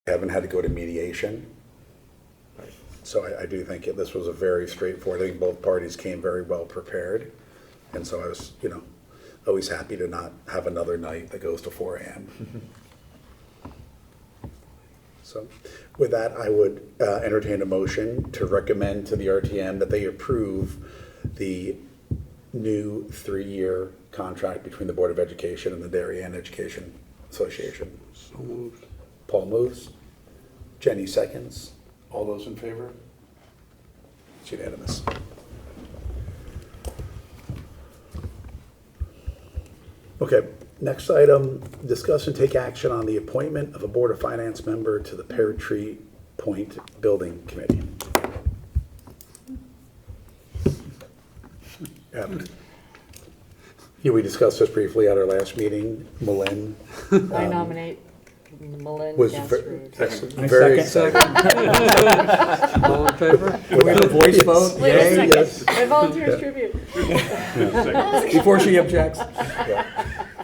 haven't had to go to mediation. So I do think this was a very straightforward. I think both parties came very well prepared. And so I was, always happy to not have another night that goes to 4 a.m. So with that, I would entertain a motion to recommend to the RTM that they approve the new 3-year contract between the Board of Education and the Darien Education Association. So moved. Paul moves. Jenny seconds. All those in favor? It's unanimous. Okay, next item, discuss and take action on the appointment of a Board of Finance member to the Pear Tree Point Building Committee. Yeah, we discussed this briefly at our last meeting. Malin. I nominate Malin Was Gastrud. very second. excited. All in favor? We have a voice vote? Wait a Yay, second. yes. My volunteer's tribute. Before she objects.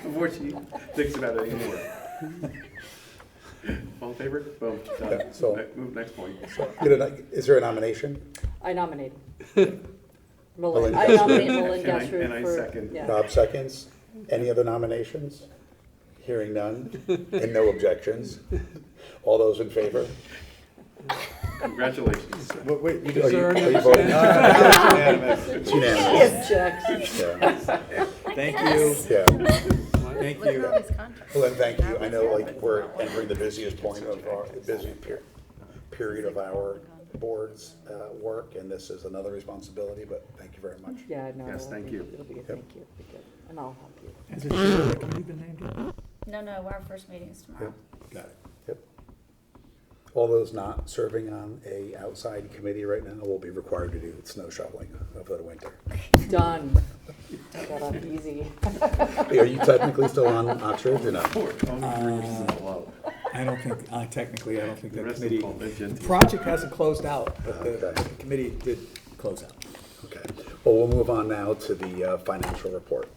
Before she thinks about it anymore. All in favor? Boom, done. Yeah, so- Move next point. Is there a nomination? I nominate Malin. Malin I Gastrud. nominate Malin And I- Gastrud and I for. second. Yeah. Rob seconds. Any other nominations? Hearing none and no objections. All those in favor? Congratulations. Wait, Are you unanimous? voting? It's He unanimous. objects. Yeah. Thank you. Yeah. Thank Look at you. all these contracts. Well, then, thank you. I know, we're entering the busiest point of our, period of our board's work, and this is another responsibility, but thank you very much. Yeah, no. Yes, it'll thank be- you. It'll be good, Yep. thank you. It'll be good. And I'll help you. Has it shown the committee been named yet? No, our first meeting is tomorrow. Got it. Yep. All those not serving on a outside committee right now will be required to do snow shoveling over the winter. Done. Got off easy. Are you technically still on Oxford or not? Poor Tony Bruce is below. I don't think, technically, I don't think The that rest of committee, them live the into- project hasn't closed out, but the Okay. committee did close out. Okay. Well, we'll move on now to the financial report.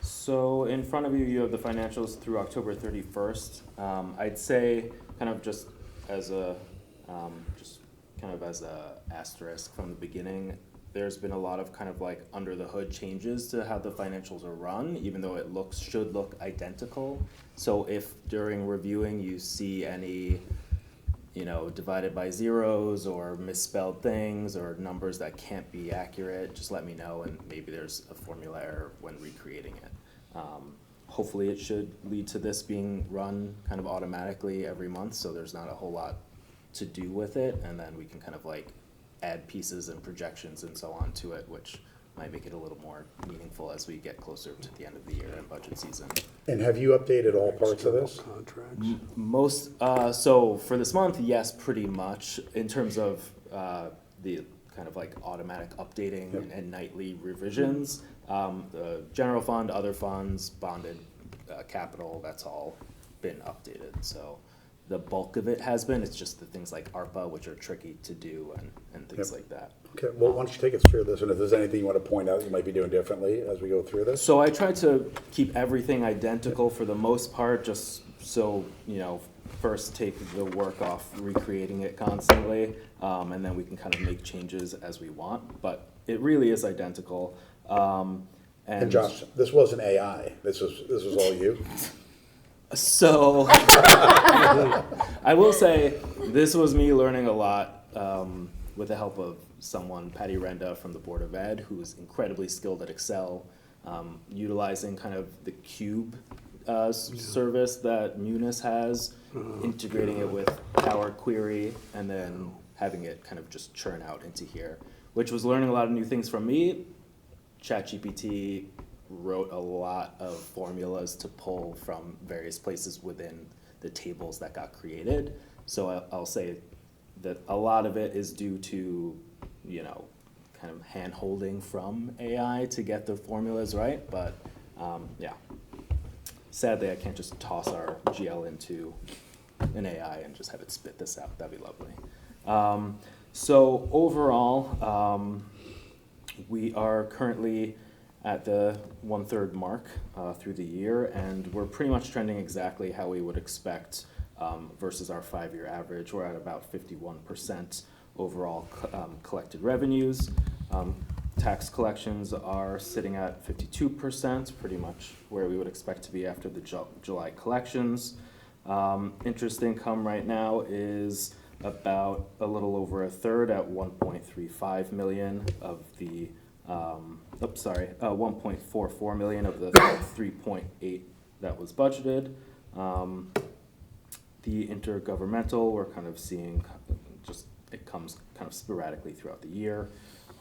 So in front of you, you have the financials through October 31st. I'd say kind of just as a asterisk from the beginning, there's been a lot of kind of like under the hood changes to how the financials are run, even though it should look identical. So if during reviewing you see any, divided by zeros or misspelled things or numbers that can't be accurate, just let me know, and maybe there's a formula error when recreating it. Hopefully it should lead to this being run kind of automatically every month, so there's not a whole lot to do with it, and then we can kind of like add pieces and projections and so on to it, which might make it a little more meaningful as we get closer to the end of the year and budget season. And have you updated all parts of this? Contracts. Most, so for this month, yes, pretty much, in terms of the kind of like automatic updating and nightly revisions. The general fund, other funds, bonded capital, that's all been updated. So the bulk of it has been, it's just the things like ARPA, which are tricky to do and things like that. Okay, well, why don't you take us through this, and if there's anything you want to point out you might be doing differently as we go through this? So I tried to keep everything identical for the most part, just so, first take the work off recreating it constantly, and then we can kind of make changes as we want, but it really is identical. And Josh, this wasn't AI, this was all you? So I will say this was me learning a lot with the help of someone, Patty Renda from the Board of Ed, who's incredibly skilled at Excel, utilizing kind of the Cube service that Munis has, integrating it with Power Query, and then having it kind of just churn out into here, which was learning a lot of new things from me. ChatGPT wrote a lot of formulas to pull from various places within the tables that got created. So I'll say that a lot of it is due to, kind of hand-holding from AI to get the formulas right, but yeah. Sadly, I can't just toss our GL into an AI and just have it spit this out. That'd be lovely. So overall, we are currently at the 1/3 mark through the year, and we're pretty much trending exactly how we would expect versus our 5-year average. We're at about 51% overall collected revenues. Tax collections are sitting at 52%, pretty much where we would expect to be after the July collections. Interest income right now is about a little over a third at 1.35 million of the, 1.44 million of the 3.8 that was budgeted. The intergovernmental, we're kind of seeing it comes kind of sporadically throughout the year.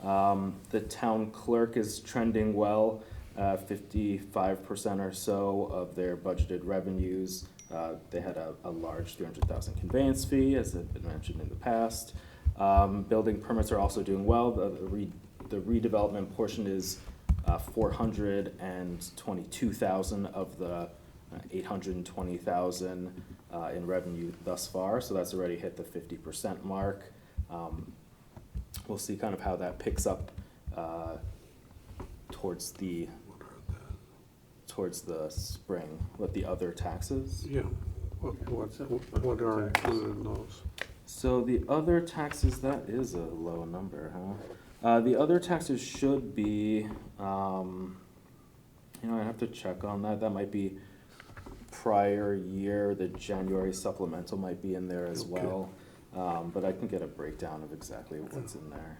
The town clerk is trending well, 55% or so of their budgeted revenues. They had a large 300,000 conveyance fee, as had been mentioned in the past. Building permits are also doing well. The redevelopment portion is 422,000 of the 820,000 in revenue thus far, so that's already hit the 50% mark. We'll see kind of how that picks up towards the spring with the other taxes. Yeah, what are included in those? So the other taxes, that is a low number, huh? The other taxes should be, I have to check on that. That might be prior year. The January supplemental might be in there as well. But I can get a breakdown of exactly what's in there.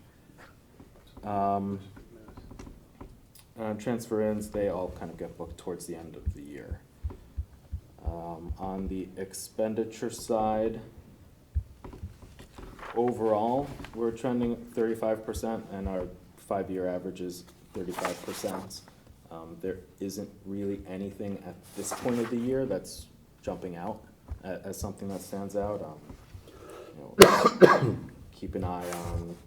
Transfer-ins, they all kind of get booked towards the end of the year. On the expenditure side, overall, we're trending 35%, and our 5-year average is 35%. There isn't really anything at this point of the year that's jumping out as something that stands out. Keep an eye on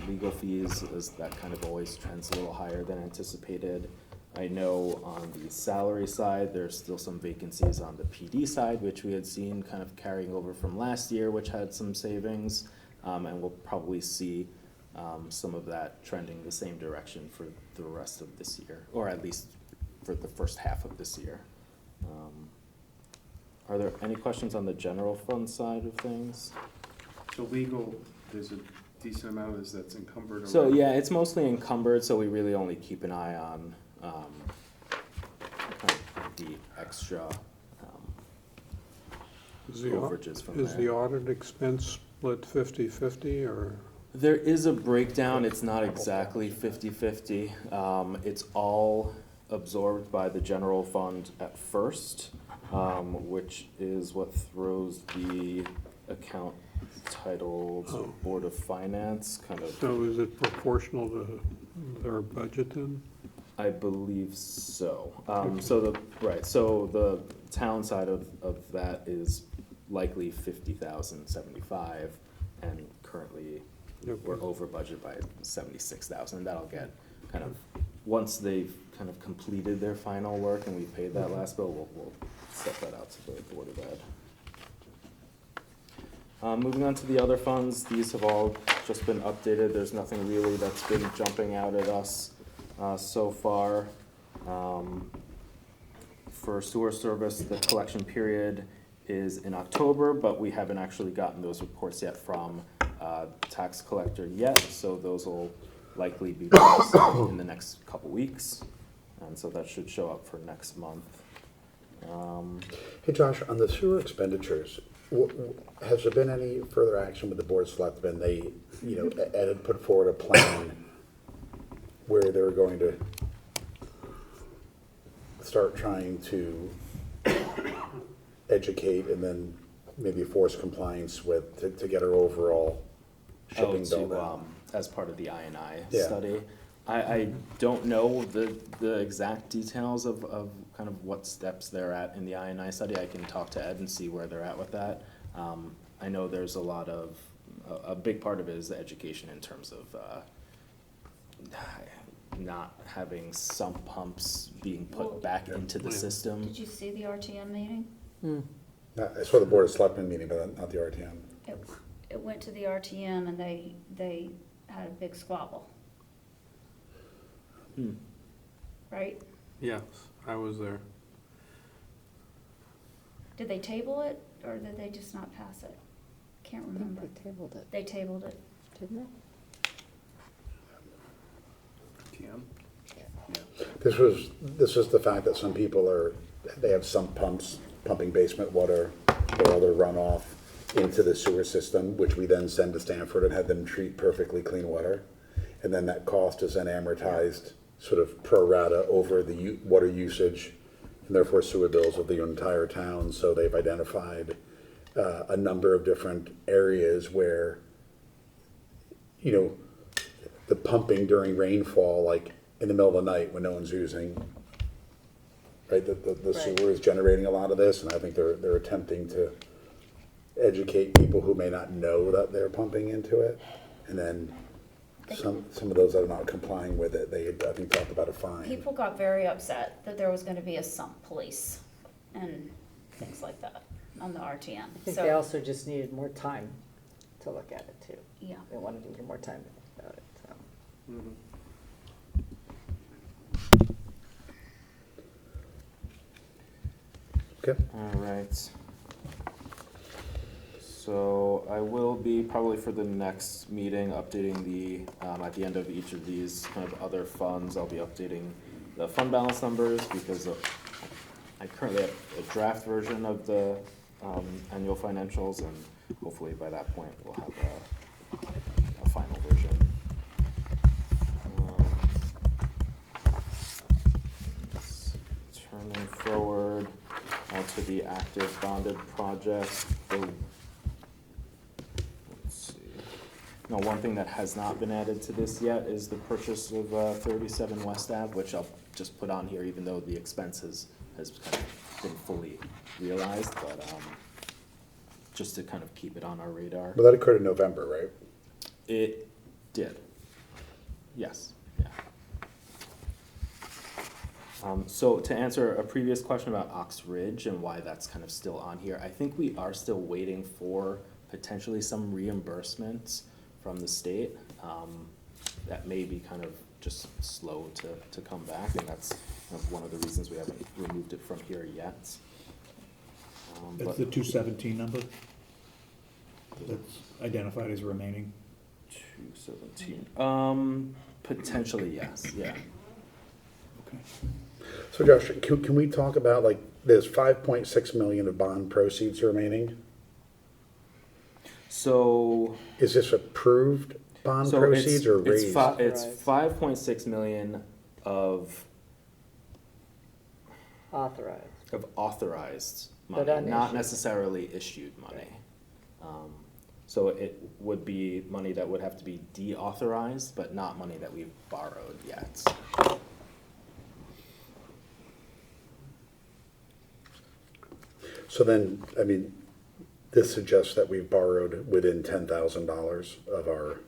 legal fees, as that kind of always trends a little higher than anticipated. I know on the salary side, there's still some vacancies on the PD side, which we had seen kind of carrying over from last year, which had some savings, and we'll probably see some of that trending the same direction for the rest of this year, or at least for the first half of this year. Are there any questions on the general fund side of things? So legal, there's a decent amount of this that's encumbered. So already? yeah, it's mostly encumbered, so we really only keep an eye on kind of the extra overages from Is there. the audit expense split 50/50 or? There is a breakdown. It's not exactly 50/50. It's all absorbed by the general fund at first, which is what throws the account titled Board of Finance kind of. So is it proportional to their budget then? I believe so. So the town side of that is likely 50,075, and currently we're over budget by 76,000. That'll get kind of, once they've kind of completed their final work and we paid that last bill, we'll set that out to the Board of Ed. Moving on to the other funds, these have all just been updated. There's nothing really that's been jumping out at us so far. For sewer service, the collection period is in October, but we haven't actually gotten those reports yet from tax collector yet, so those will likely be released in the next couple weeks, and so that should show up for next month. Hey Josh, on the sewer expenditures, has there been any further action with the Board of Selectmen? They, Ed had put forward a plan where they were going to start trying to educate and then maybe force compliance with, to get our overall shipping bill down. As part of the I&I Yeah. study. I don't know the exact details of kind of what steps they're at in the I&I study. I can talk to Ed and see where they're at with that. I know there's a big part of it is the education in terms of not having sump pumps being put back into the system. Did you see the RTM meeting? I saw the Board of Selectmen meeting, but not the RTM. It went to the RTM and they had a big squabble. right? Yes, I was there. Did they table it, or did they just not pass it? Can't remember. They tabled it, They tabled it. didn't they? TM? This was the fact that some people they have sump pumps pumping basement water or other runoff into the sewer system, which we then send to Stanford and have them treat perfectly clean water. And then that cost is then amortized sort of pro rata over the water usage and therefore sewer bills of the entire town. So they've identified a number of different areas where, the pumping during rainfall, like in the middle of the night when no one's using, right? The Right. sewer is generating a lot of this, and I think they're attempting to educate people who may not know that they're pumping into it. And then some of those that are not complying with it, they, I think, talked about a fine. People got very upset that there was gonna be a sump police and things like that on the RTM. I think So, they also just needed more time to look at it too. yeah. They wanted to get more time to think about it, so. Mhm. Okay. All right. So I will be probably for the next meeting updating at the end of each of these kind of other funds, I'll be updating the fund balance numbers because I currently have a draft version of the annual financials, and hopefully by that point we'll have a final version. Turning forward to the active bonded projects. Let's see. No, one thing that has not been added to this yet is the purchase of 37 West Ave, which I'll just put on here even though the expense has kind of been fully realized, but just to kind of keep it on our radar. But that occurred in November, right? It did. Yes, yeah. So to answer a previous question about Ox Ridge and why that's kind of still on here, I think we are still waiting for potentially some reimbursements from the state. That may be kind of just slow to come back, and that's kind of one of the reasons we haven't removed it from here yet. That's But the 217 number that's identified as remaining. 217, potentially, yes, yeah. Okay. So Josh, can we talk about, like, there's 5.6 million of bond proceeds remaining? So, Is this approved bond so proceeds or it's raised? it's 5.6 million of Authorized. authorized But money, not unissued. necessarily issued money. So it would be money that would have to be deauthorized, but not money that we've borrowed yet. So then, I mean, this suggests that we've borrowed within $10,000 of our,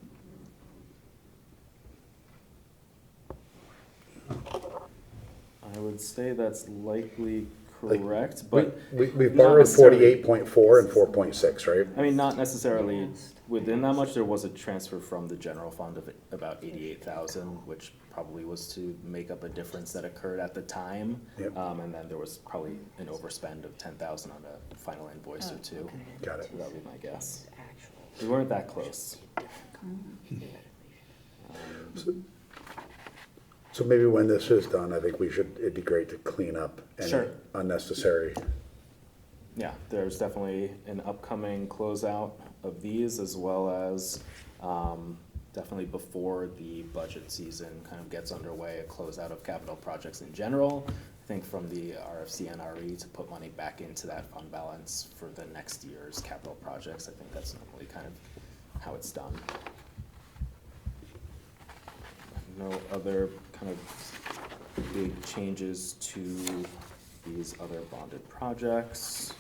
I would say that's likely Like, correct, but we've not borrowed necessarily. 48.4 and 4.6, right? I mean, not necessarily within that much. There was a transfer from the general fund of about 88,000, which probably was to make up a difference that occurred at the time. Yep. And then there was probably an overspend of 10,000 on a final invoice or two. Got it. So that would be my guess. Actual. We weren't that close. So maybe when this is done, I think it'd be great to clean up any Sure. unnecessary. Yeah, there's definitely an upcoming closeout of these, as well as definitely before the budget season kind of gets underway, a closeout of capital projects in general. I think from the RFC NRE to put money back into that fund balance for the next year's capital projects. I think that's normally kind of how it's done. No other kind of big changes to these other bonded projects.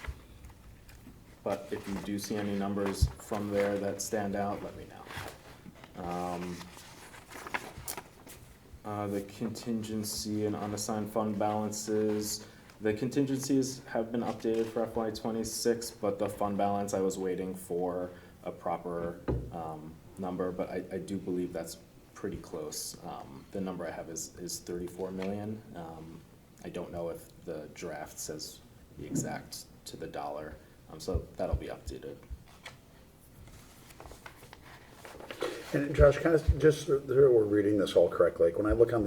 But if you do see any numbers from there that stand out, let me know. The contingency and unassigned fund balances, the contingencies have been updated for FY '26, but the fund balance, I was waiting for a proper number, but I do believe that's pretty close. The number I have is 34 million. I don't know if the draft says the exact to the dollar, so that'll be updated. And Josh, kind of just so that we're reading this all correctly, like when I look on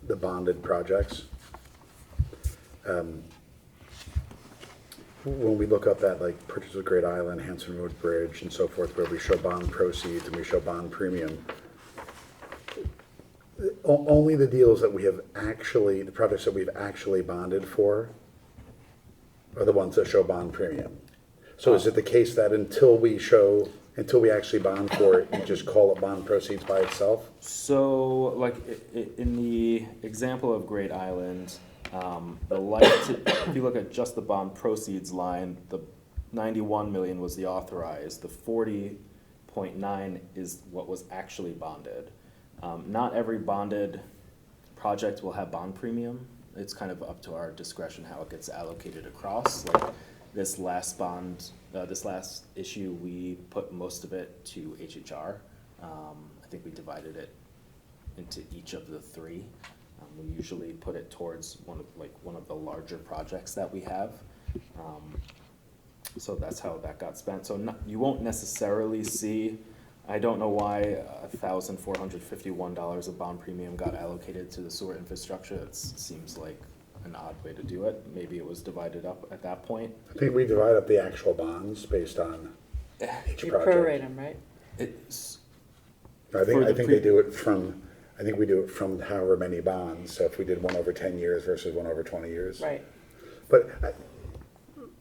the bonded projects, when we look up that like purchase of Great Island, Hanson Road Bridge and so forth, where we show bond proceeds and we show bond premium, only the deals that we have actually, the projects that we've actually bonded for are the ones that show bond premium. So is it the case that until we actually bond for it, you just call it bond proceeds by itself? So, like, in the example of Great Island, if you look at just the bond proceeds line, the 91 million was the authorized, the 40.9 is what was actually bonded. Not every bonded project will have bond premium. It's kind of up to our discretion how it gets allocated across. Like this last bond, this last issue, we put most of it to HHR. I think we divided it into each of the three. We usually put it towards one of the larger projects that we have. So that's how that got spent. So you won't necessarily see, I don't know why $1,451 of bond premium got allocated to the sewer infrastructure. It seems like an odd way to do it. Maybe it was divided up at that point. I think we divide up the actual bonds based on each You project. prorate them, right? It's, I for the think they do it from, I think we do it from however many bonds. So if we did one over 10 years versus one over 20 years. Right. But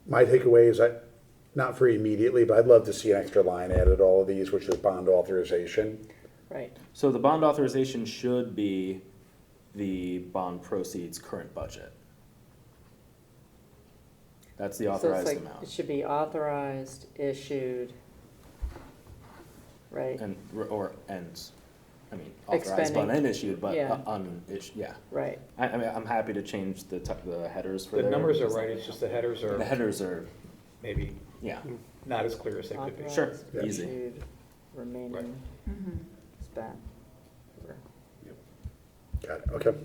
my takeaway is not for immediately, but I'd love to see an extra line added to all of these, which is bond authorization. Right. so the bond authorization should be the bond proceeds current budget. That's the So it's authorized like, amount. it should be authorized, issued, right? And authorized Expending. but unissued, but Yeah. unissued, yeah. Right. I mean, I'm happy to change the headers for The there. numbers are right, it's just the headers The are headers are, maybe yeah, not as clear as they could be. Sure. Authorized, Yeah. Easy. issued, remaining, Right. spent. Got it, okay. alright.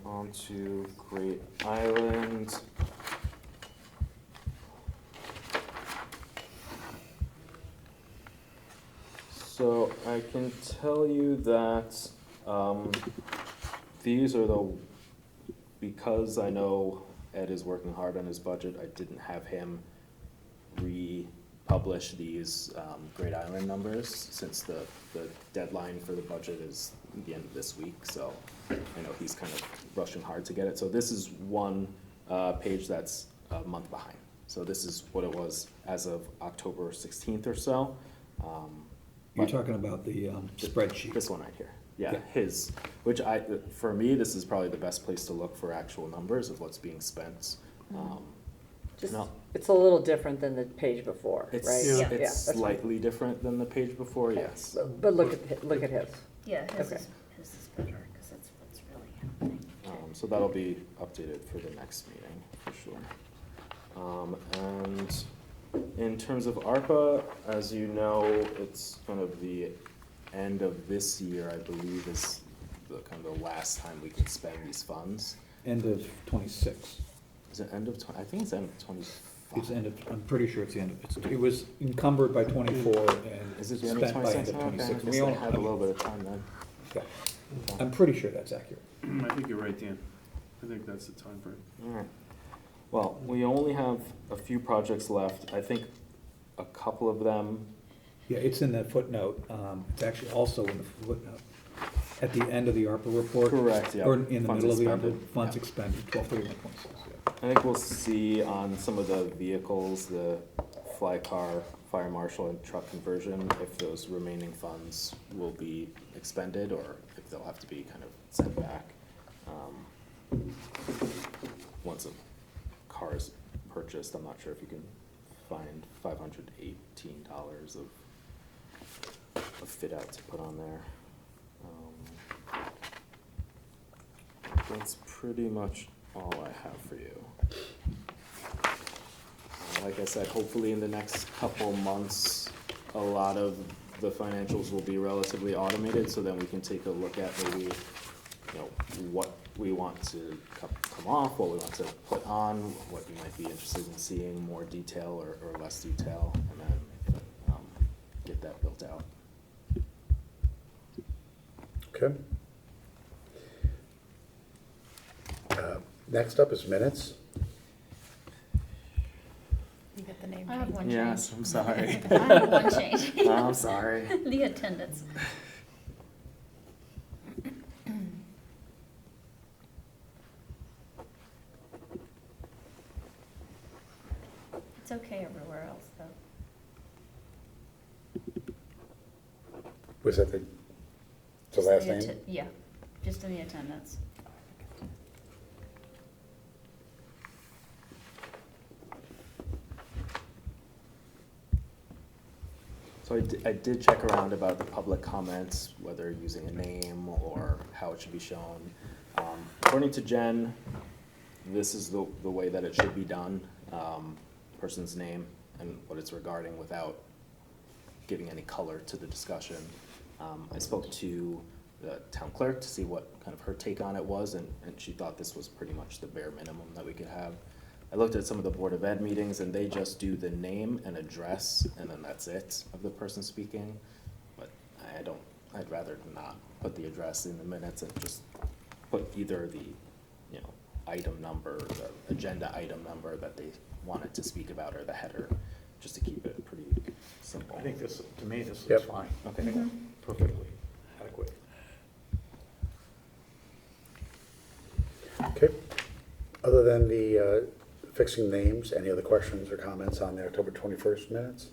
On to Great Island. So I can tell you that, these are because I know Ed is working hard on his budget, I didn't have him republish these, Great Island numbers, since the deadline for the budget is the end of this week, so I know he's kind of rushing hard to get it. So this is one, page that's a month behind. So this is what it was as of October 16th or so. You're talking about the spreadsheet. This one right here. Yeah, Yeah. his, which for me, this is probably the best place to look for actual numbers of what's being spent. Just, No. it's a little different than the page before, right? It's, Yeah, it's that's fine. slightly different than the page before, Okay. yes. But look at his. Yeah, his Okay. is better, because that's what's really happening. So that'll be updated for the next meeting, for sure. And in terms of ARPA, as you know, it's kind of the end of this year, I believe, is the kind of the last time we can spend these funds. End of 26. Is it end of I think it's end of 25. It's end of, I'm pretty sure it's the end of, it was encumbered by 24 and Is it the end of spent by end 26? of 26. Okay, I We guess I own- have a little bit of time then. yeah. I'm pretty sure that's accurate. I think you're right, Dan. I think that's the time frame. Alright. Well, we only have a few projects left. I think a couple of them, Yeah, it's in the footnote. It's actually also in the footnote. At the end of the ARPA report. Correct, yeah. Or in the Funds middle of the ARPA, expended, funds yeah. expended, 12/31/26, yeah. I think we'll see on some of the vehicles, the fly car, fire marshal and truck conversion, if those remaining funds will be expended or if they'll have to be kind of sent back. Once a car is purchased, I'm not sure if you can find $518 of fit out to put on there. That's pretty much all I have for you. like I said, hopefully in the next couple months, a lot of the financials will be relatively automated, so then we can take a look at maybe, what we want to come off, what we want to put on, what you might be interested in seeing, more detail or less detail, and then get that built out. Okay. Next up is minutes. You get the name I have change. one Yes, change. I'm sorry. I have one change. I'm sorry. The attendance. It's okay everywhere else, though. Was that the Just last the name? Yeah, just in the attendance. So I did check around about the public comments, whether using a name or how it should be shown. According to Jen, this is the way that it should be done, person's name and what it's regarding without giving any color to the discussion. I spoke to the town clerk to see what kind of her take on it was, and she thought this was pretty much the bare minimum that we could have. I looked at some of the Board of Ed meetings, and they just do the name and address, and then that's it of the person speaking. But I'd rather not put the address in the minutes and just put either the, item number, the agenda item number that they wanted to speak about, or the header, just to keep it pretty simple. I think this, to me, this Yep. is fine. Okay. I think perfectly adequate. Okay. Other than the fixing names, any other questions or comments on the October 21st minutes?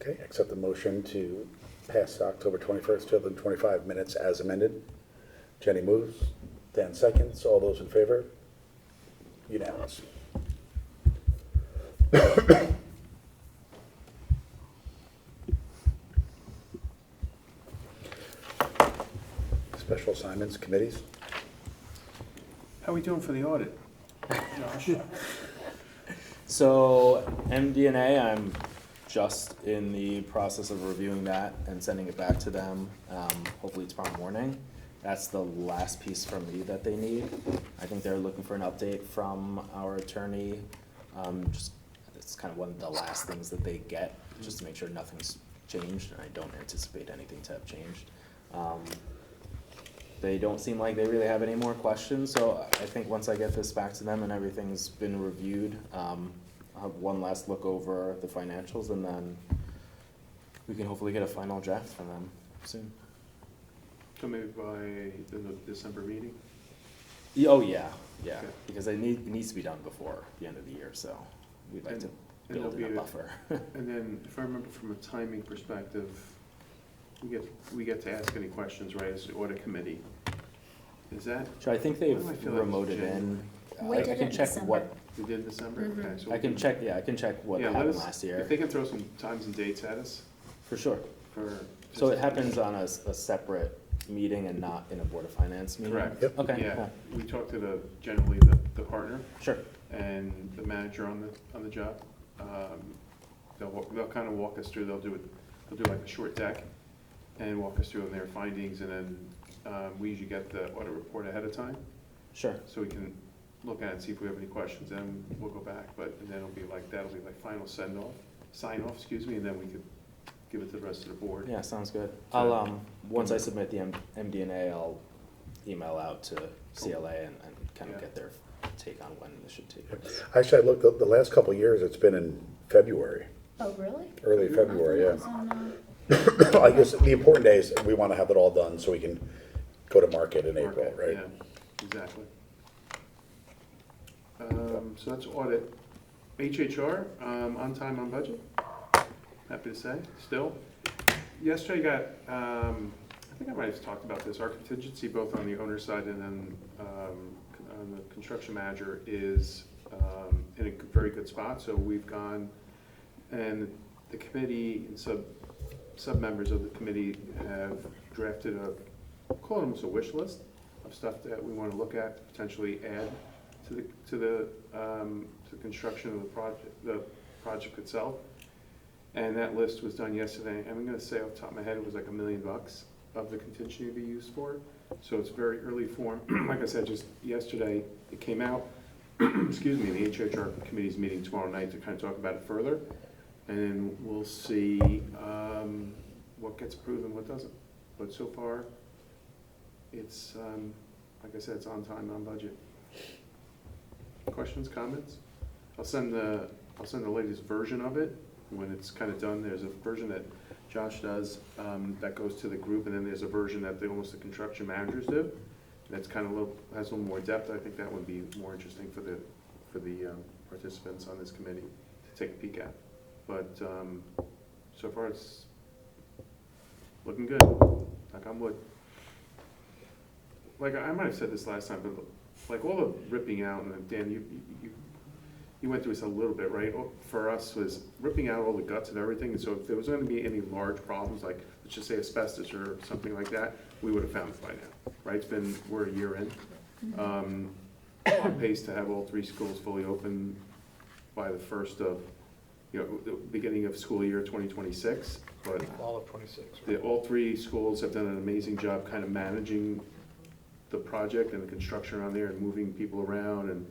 Okay, accept the motion to pass October 21st, 2025 minutes as amended. Jenny moves, Dan seconds, all those in favor? Unanimous. Special assignments, committees? How are we doing for the audit? Josh? So MD&A, I'm just in the process of reviewing that and sending it back to them, hopefully tomorrow morning. That's the last piece from me that they need. I think they're looking for an update from our attorney. Just, it's kind of one of the last things that they get, just to make sure nothing's changed, and I don't anticipate anything to have changed. They don't seem like they really have any more questions, so I think once I get this back to them and everything's been reviewed, I'll have one last look over the financials, and then we can hopefully get a final draft from them soon. So maybe by the December meeting? Oh, yeah, Okay. because it needs to be done before the end of the year, so we'd like to And build in there'll a be buffer. And then, if I remember from a timing perspective, we get to ask any questions, right, as the audit committee. Is that, Sure, I think they've Why do I feel like it's remoted in. January? We I did it can in check December. what, we did in December? Mhm. Okay, so I can check, I can check what Yeah, let happened us- last If year, they can throw some times and dates at us for sure. for. So it happens on a separate meeting and not in a Board of Finance meeting? Correct. Yep. Okay, Yeah, cool. we talked to generally the partner Sure, and the manager on the job. They'll kind of walk us through, they'll do like a short deck and walk us through their findings, and then we usually get the audit report ahead of time, sure. so we can look at it and see if we have any questions, and we'll go back, and then that'll be like final sign off, excuse me, and then we could give it to the rest of the board. Yeah, sounds good. I'll, once I submit the MD&A, I'll email out to CLA and kind Yeah. of get their take on when this should take place. Actually, I looked, the last couple of years, it's been in February, Oh, really? early February, I thought it yeah. was on, I guess the important days, we want to have it all done so we can go to market in April, Market, right? Yeah, exactly. So that's audit. HHR, on time, on budget, happy to say, still. Yesterday got, I think I might have talked about this, our contingency both on the owner side and then on the construction manager is in a very good spot. So we've gone, and the committee and sub-members of the committee have drafted call it almost a wish list of stuff that we want to look at, potentially add to the construction of the project itself. And that list was done yesterday. I'm gonna say off the top of my head, it was like $1 million of the contingency to be used for. So it's very early form. Like I said, just yesterday, it came out. Excuse me, the HHR committee's meeting tomorrow night to kind of talk about it further. And then we'll see what gets approved and what doesn't. But so far, it's, like I said, it's on time, on budget. Questions, comments? I'll send the latest version of it when it's kind of done. There's a version that Josh does that goes to the group, and then there's a version that almost the construction managers do. That's kind of has a little more depth. I think that would be more interesting for the participants on this committee to take a peek at. But so far it's looking good. Like I'm wood. Like I might have said this last time, but like all the ripping out, and Dan, you went through this a little bit, right? For us was ripping out all the guts and everything. And so if there was going to be any large problems, like let's just say asbestos or something like that, we would have found it by now, right? We're a year in. On pace to have all 3 schools fully open by the first of, the beginning of school year 2026. But All of 26. all 3 schools have done an amazing job kind of managing the project and the construction around there and moving people around and,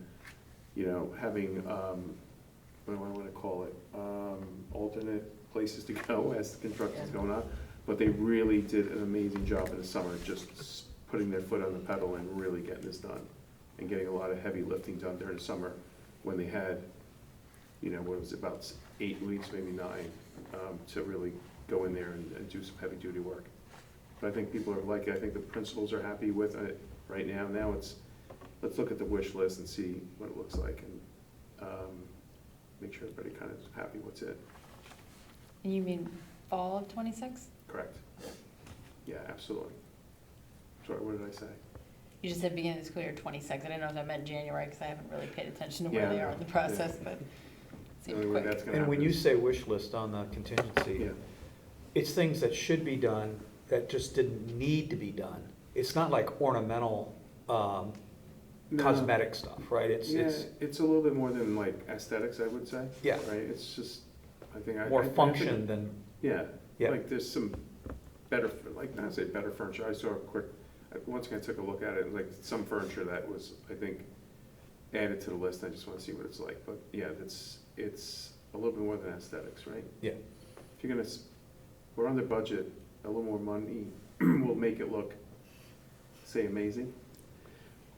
having, what do I want to call it, alternate places to go as the construction's going on. But they really did an amazing job in the summer, just putting their foot on the pedal and really getting this done. And getting a lot of heavy lifting done during the summer when they had, what was it, about 8 weeks, maybe 9, to really go in there and do some heavy duty work. But I think people are like it. I think the principals are happy with it right now. Now let's look at the wish list and see what it looks like and make sure everybody kind of is happy what's it. You mean fall of 26? Correct. Yeah, absolutely. Sorry, what did I say? You just said beginning of the school year 26. I didn't know if that meant January, because I haven't really paid attention to where Yeah, they are in the process, but it The only seemed way quick. that's gonna And when happen you is- say wish list on the contingency, Yeah. it's things that should be done that just didn't need to be done. It's not like ornamental, No. cosmetic stuff, right? Yeah, it's a little bit more than like aesthetics, I would say. Yeah. Right, it's just, I think. More I think- function than, Yeah, Yeah. like there's some better, like not say better furniture, I saw a quick, once again, I took a look at it, like some furniture that was, I think, added to the list, I just wanna see what it's like, but yeah, it's a little bit more than aesthetics, right? yeah. If you're gonna, we're under budget, a little more money will make it look, say, amazing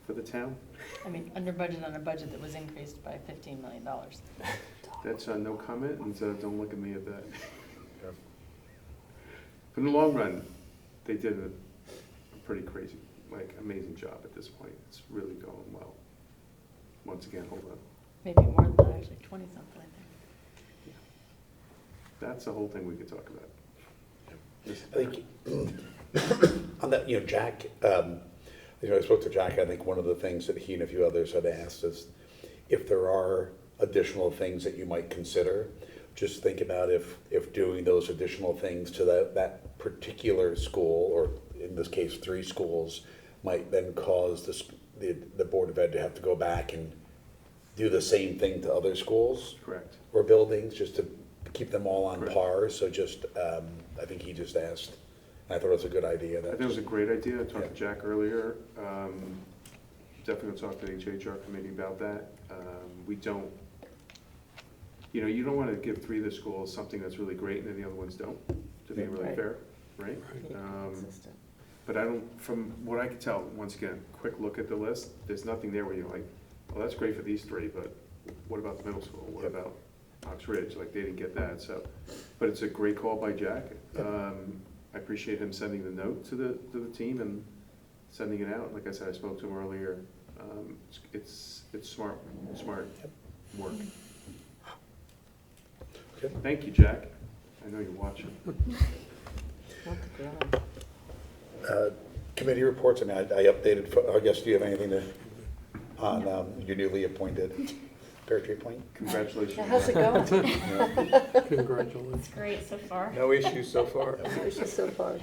for the town. I mean, under budget on a budget that was increased by $15 million. That's no comment, and so don't look at me at that. But in the long run, they did a pretty crazy, like amazing job at this point. It's really going well. Once again, hold on. Maybe more than that, actually, 20-something, I think. That's the whole thing we could talk about. I think, on that, Jack, I spoke to Jack, I think one of the things that he and a few others had asked is if there are additional things that you might consider, just think about if doing those additional things to that particular school, or in this case, 3 schools, might then cause the Board of Ed to have to go back and do the same thing to other schools Correct. or buildings, just to keep them all on Correct. par. So just, I think he just asked, and I thought it was a good idea. I think it was a great idea. I talked to Jack earlier. Definitely gonna talk to the HHR committee about that. We don't, you don't wanna give 3 of the schools something that's really great and then the other ones don't, to be really Right. fair, right? Consistent. But I don't, from what I can tell, once again, quick look at the list, there's nothing there where you're like, well, that's great for these 3, but what about the middle school? What Yep. about Ox Ridge? Like, they didn't get that, so. But it's a great call by Jack. I appreciate him sending the note to the team and sending it out. Like I said, I spoke to him earlier. It's smart work. Okay. Thank you, Jack. I know you're watching. Not the ground. Committee reports, I updated, I guess, do you have anything on your newly appointed Pear Tree Point? Congratulations. How's it going? Congratulations. It's great so far. No issues so far. How's it so far?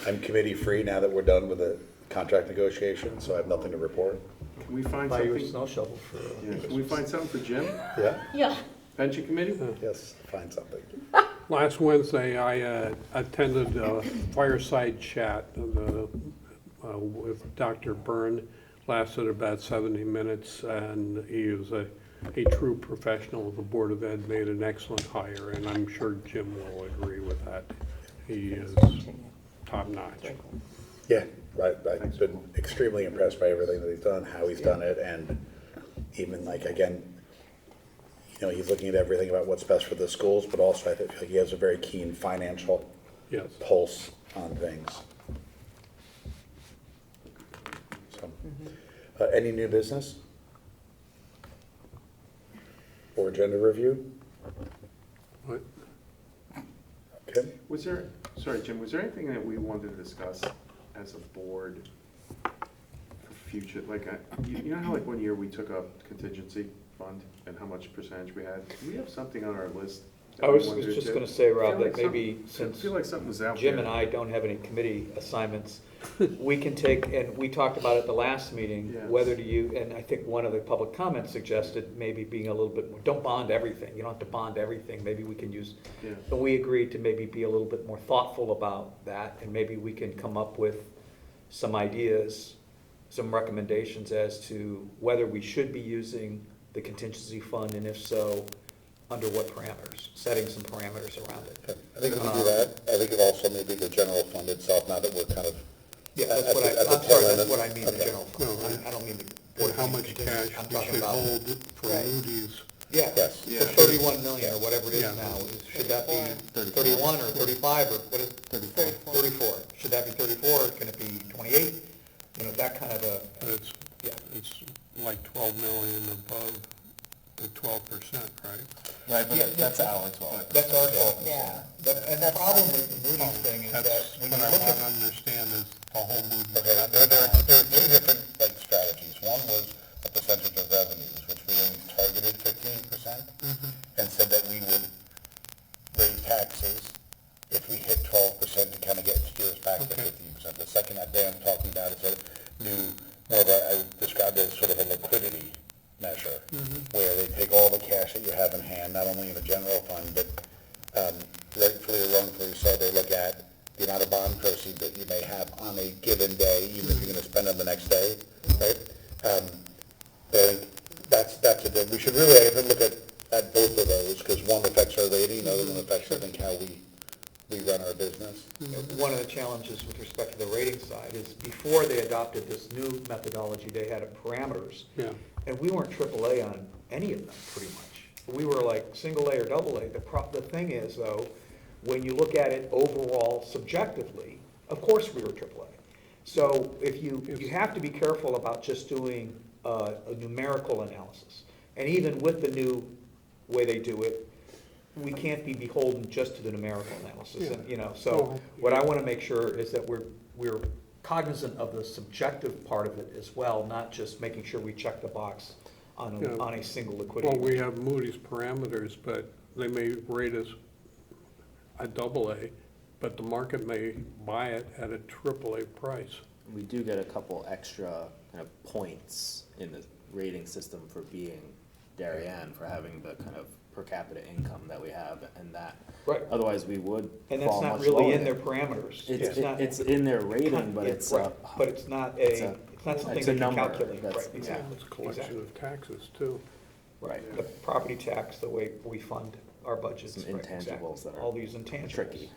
I'm committee free now that we're done with the contract negotiations, so I have nothing to report. Can we find Buy you a something? snow shovel for. Yeah, can we find something for Jim? Yeah, Yeah. Pension committee? yes, find something. Last Wednesday, I attended a fireside chat with Dr. Byrne. Lasted about 70 minutes, and he was a true professional. The Board of Ed made an excellent hire, and I'm sure Jim will agree with that. He is top-notch. Yeah, right, I've been extremely impressed by everything that he's done, how he's done it, and even like, again, you know, he's looking at everything about what's best for the schools, but also I feel like he has a very keen financial Yes. pulse on things. So, any new business? Or agenda review? What? Okay, Was there, sorry, Jim, was there anything that we wanted to discuss as a board for future, like, you know how like one year we took up contingency fund and how much percentage we had? Do we have something on our list? that I we was wanted to just do? gonna say, Rob, Feel like that maybe something- since feel like something was out Jim there. and I don't have any committee assignments, we can take, and we talked about at the last meeting, Yeah. whether to you, and I think one of the public comments suggested maybe being a little bit more, don't bond everything, you don't have to bond everything, maybe we can use, Yeah. but we agreed to maybe be a little bit more thoughtful about that, and maybe we can come up with some ideas, some recommendations as to whether we should be using the contingency fund, and if so, under what parameters, setting some parameters around it. okay. I think we can do that. I think it also maybe the general fund itself, now that we're kind of. Yeah, that's at what the- at the I'm sorry, tail end that's of- what I mean, the okay. general fund. No, I don't mean the. And how much cash I'm we talking should about- hold for Right. Moody's. Yeah, Yes. the 31 million or whatever it is Yeah. now, should that be 31 or 35 or what is? 34. Should that be 34, can it be 28? You know, that kind of a, It's, yeah. it's like 12 million above the 12%, right? Right, but that's our 12. That's our fault. Yeah. And the problem with the Moody's thing is that That's when what you I look want to at, understand is the whole Moody's. Okay, there were two different like strategies. One was a percentage of revenues, which we always targeted 15%, and said that we would raise taxes if we hit 12% to kind of get steer us back to Okay. 15%. The second that Dan talking about is a new, more of a, I would describe it as sort of a liquidity measure, where they take all the cash that you have in hand, not only in the general fund, but rightfully or wrongfully so, they look at the amount of bond proceeds that you may have on a given day, even if you're gonna spend them the next day, right? But I think that's a good, we should really, I think, look at both of those, because one affects our rating, the other one affects, I think, how we run our business. one of the challenges with respect to the rating side is before they adopted this new methodology, they had parameters. Yeah. And we weren't AAA on any of them, pretty much. We were like single A or double A. The thing is, though, when you look at it overall subjectively, of course we were AAA. So if you have to be careful about just doing a numerical analysis. And even with the new way they do it, we can't be beholden just to the numerical analysis, and, you know, so Oh, what I wanna make sure is that we're cognizant of the subjective part of it as well, not just making sure we check the box on Yeah. a single liquidity. Well, we have Moody's parameters, but they may rate us a double A, but the market may buy it at a triple A price. We do get a couple extra kind of points in the rating system for being Darien, for having the kind of per capita income that we have, and that, Right, otherwise we would and that's fall not much really lower. in their parameters. not- It's in their rating, but Yeah, it's, right. But it's not it's it's not something it's they a can number calculate, that's- right, yeah. exactly. It's a collection Exactly. of taxes, too. Right, the property tax, the way we fund our budgets. Some right, exactly. intangibles that are All these intangibles. tricky.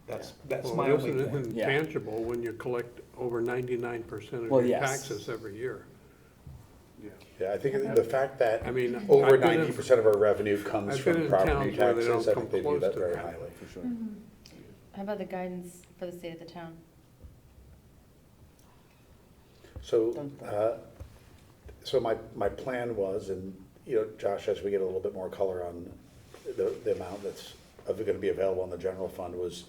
That's Well, my only isn't point. it Yeah. intangible when you collect over 99% of Well, your yes. taxes every year? Yeah. Yeah, I think the fact that I mean, over I've been in- 90% of our revenue comes I've been from in property towns where they taxes, don't I think they come view that close to very that. highly. For sure. How about the guidance for the state of the town? So, so my plan was, and, you know, Josh, as we get a little bit more color on the amount that's gonna be available in the general fund, was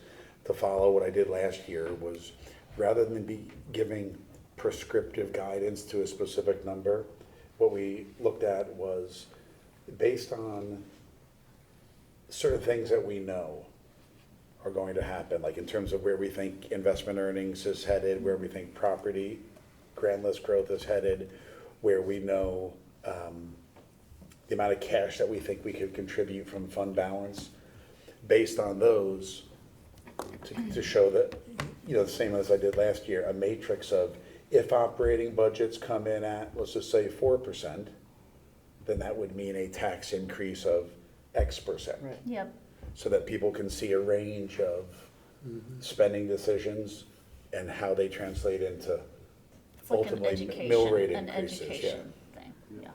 to follow what I did last year, was rather than be giving prescriptive guidance to a specific number, what we looked at was based on certain things that we know are going to happen, like in terms of where we think investment earnings is headed, where we think property grand list growth is headed, where we know the amount of cash that we think we could contribute from fund balance. Based on those, to show that, the same as I did last year, a matrix of if operating budgets come in at, let's just say 4%, then that would mean a tax increase of X percent. Right. Yep, So that people can see a range of spending decisions and how they translate into it's like an ultimately mill rate education, an increases, yeah. education thing, yeah.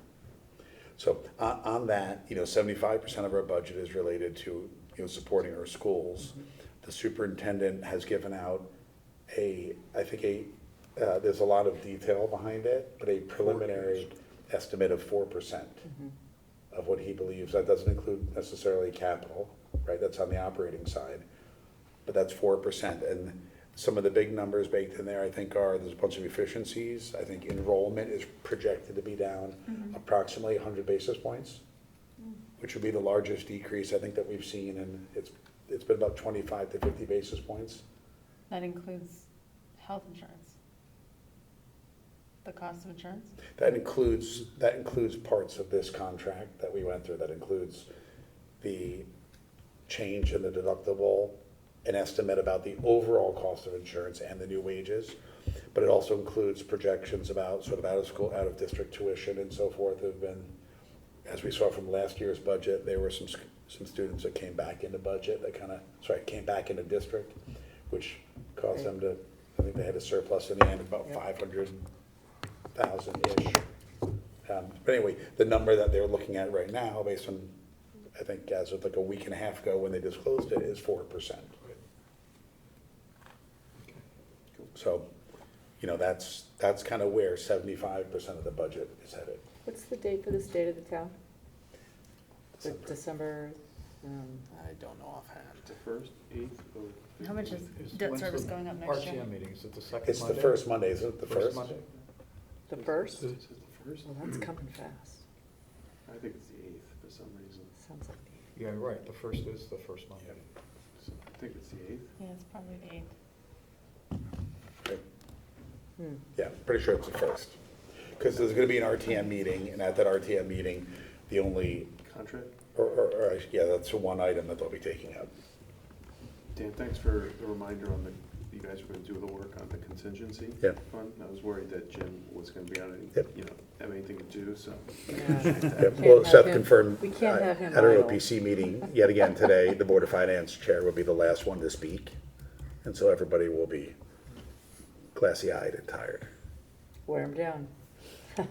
So on that, 75% of our budget is related to, supporting our schools. The superintendent has given out there's a lot of detail behind it, but a preliminary estimate of 4% of what he believes. That doesn't include necessarily capital, right? That's on the operating side, but that's 4%. And some of the big numbers baked in there, I think, there's a bunch of efficiencies. I think enrollment is projected to be down approximately 100 basis points, which would be the largest decrease I think that we've seen, and it's been about 25 to 50 basis points. That includes health insurance. The cost of insurance? That includes parts of this contract that we went through. That includes the change in the deductible, an estimate about the overall cost of insurance and the new wages. But it also includes projections about sort of out of school, out of district tuition and so forth. Have been, as we saw from last year's budget, there were some students that came back into budget that came back into district, which caused them to, I think they had a surplus in the end of about 500,000-ish. But anyway, the number that they're looking at right now, based on, I think as of like a week and a half ago when they disclosed it, is 4%. So, that's kind of where 75% of the budget is headed. What's the date for the State of the Town? December, I don't know offhand. The first, 8th, or? How much is debt when's service the going up next year? RTM meeting, is it the second It's Monday? the first Monday, isn't it? The first? Monday? the first? Is it the first? Well, that's coming fast. I think it's the 8th for some reason. Sounds like the Yeah, right, the first is the first Monday. So I think it's the 8th. Yeah, it's probably the 8th. Yeah, pretty sure it's the first. Because there's gonna be an RTM meeting, and at that RTM meeting, the only, Contract? that's the one item that they'll be taking up. Dan, thanks for the reminder on you guys were gonna do the work on the contingency Yep. fund. I was worried that Jim was gonna be on Yep. any, have anything to do, so. Yeah. Yep, Can't well, have Seth him- confirmed we can't have him at our idle. OPC meeting, yet again today, the Board of Finance Chair will be the last one to speak. And so everybody will be glassy-eyed and tired. Wear them down.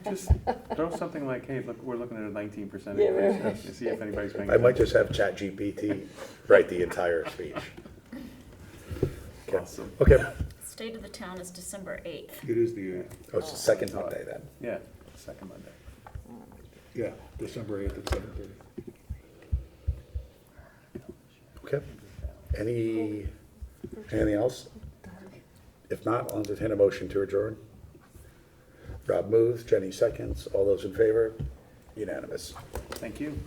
Just throw something like, hey, look, we're looking at a 19% Yeah, increase, right. and see if anybody's paying I might attention. just have ChatGPT write the entire speech. Okay. Awesome. Okay, State of the Town is December 8th. It is the, oh, it's the second Monday then. Yeah, second Monday. yeah, December 8th at 7:30. Okay, anything else? If not, I'll entertain a motion to adjourn. Rob moves, Jenny seconds, all those in favor, unanimous. Thank you.